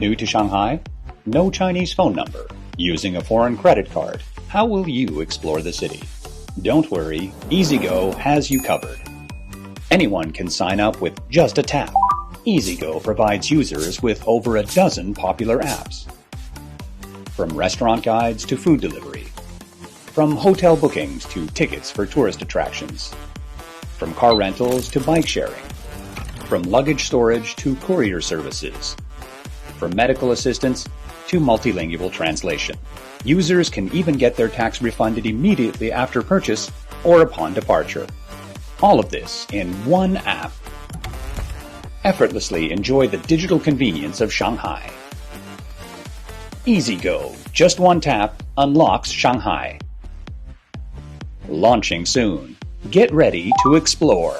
New to Shanghai? No Chinese phone number. Using a foreign credit card. How will you explore the city? Don't worry, EasyGo has you covered. Anyone can sign up with just a tap. EasyGo provides users with over a dozen popular apps. From restaurant guides to food delivery. From hotel bookings to tickets for tourist attractions. From car rentals to bike sharing. From luggage storage to courier services. From medical assistance to multilingual translation. Users can even get their tax refunded immediately after purchase or upon departure. All of this in one app. Effortlessly enjoy the digital convenience of Shanghai. EasyGo, just one tap, unlocks Shanghai. Launching soon. Get ready to explore.